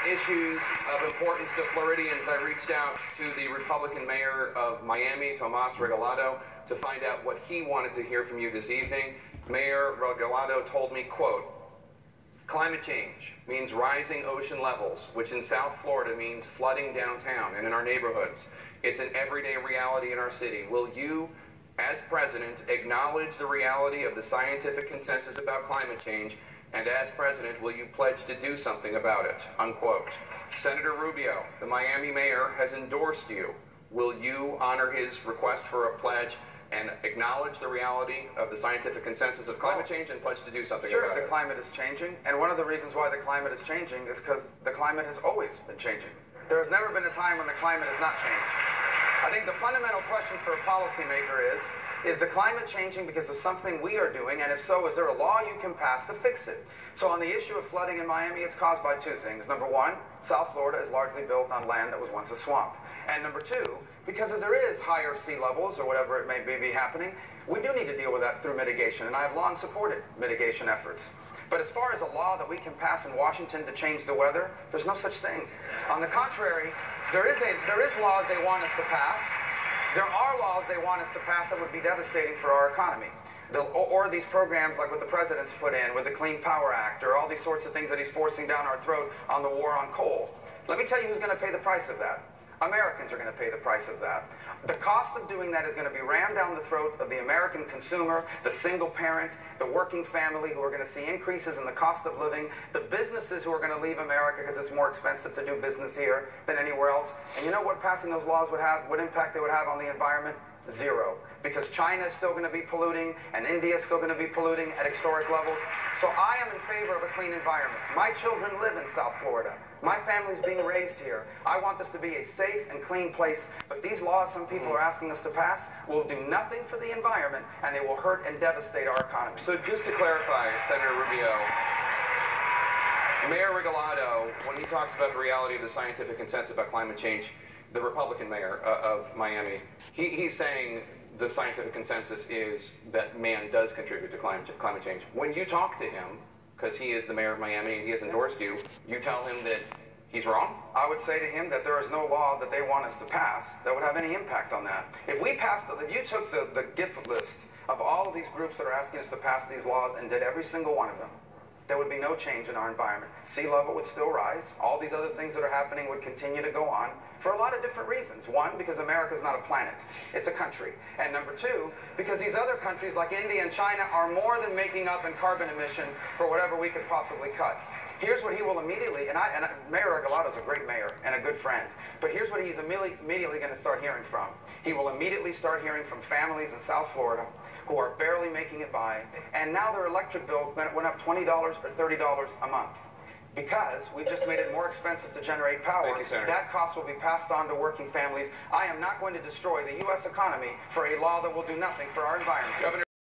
issues of importance to Floridians, I reached out to the Republican mayor of Miami, Tomas Regalado, to find out what he wanted to hear from you this evening. Mayor Regalado told me, quote, "Climate change means rising ocean levels, which in South Florida means flooding downtown and in our neighborhoods. It's an everyday reality in our city. Will you, as president, acknowledge the reality of the scientific consensus about climate change? And as president, will you pledge to do something about it?" Unquote. Senator Rubio, the Miami mayor, has endorsed you. Will you honor his request for a pledge and acknowledge the reality of the scientific consensus of climate change and pledge to do something about it? Sure, the climate is changing, and one of the reasons why the climate is changing is because the climate has always been changing. There has never been a time when the climate has not changed. I think the fundamental question for a policymaker is the climate changing because of something we are doing, and if so, is there a law you can pass to fix it? So on the issue of flooding in Miami, it's caused by two things. Number one, South Florida is largely built on land that was once a swamp. And number two, because if there is higher sea levels or whatever it may be happening, we do need to deal with that through mitigation, and I have long supported mitigation efforts. But as far as a law that we can pass in Washington to change the weather, there's no such thing. On the contrary, there is laws they want us to pass. There are laws they want us to pass that would be devastating for our economy. Or these programs like what the president's put in with the Clean Power Act, or all these sorts of things that he's forcing down our throat on the war on coal. Let me tell you who's going to pay the price of that. Americans are going to pay the price of that. The cost of doing that is going to be rammed down the throat of the American consumer, the single parent, the working family who are going to see increases in the cost of living, the businesses who are going to leave America because it's more expensive to do business here than anywhere else. And you know what passing those laws would have, what impact they would have on the environment? Zero. Because China is still going to be polluting, and India is still going to be polluting at historic levels. So I am in favor of a clean environment. My children live in South Florida. My family's being raised here. I want this to be a safe and clean place. But these laws some people are asking us to pass will do nothing for the environment, and they will hurt and devastate our economy. So just to clarify, Senator Rubio, Mayor Regalado, when he talks about the reality of the scientific consensus about climate change, the Republican mayor of Miami, he's saying the scientific consensus is that man does contribute to climate change. When you talk to him, because he is the mayor of Miami and he has endorsed you, you tell him that he's wrong? I would say to him that there is no law that they want us to pass that would have any impact on that. If you took the gift list of all of these groups that are asking us to pass these laws and did every single one of them, there would be no change in our environment. Sea level would still rise. All these other things that are happening would continue to go on for a lot of different reasons. One, because America is not a planet. It's a country. And number two, because these other countries like India and China are more than making up in carbon emission for whatever we could possibly cut. Here's what he will immediately, Mayor Regalado is a great mayor and a good friend, but here's what he's immediately going to start hearing from. He will immediately start hearing from families in South Florida who are barely making it by, and now their electric bill went up $20 or $30 a month. Because we've just made it more expensive to generate power. Thank you, Senator. That cost will be passed on to working families. I am not going to destroy the U.S. economy for a law that will do nothing for our environment. Governor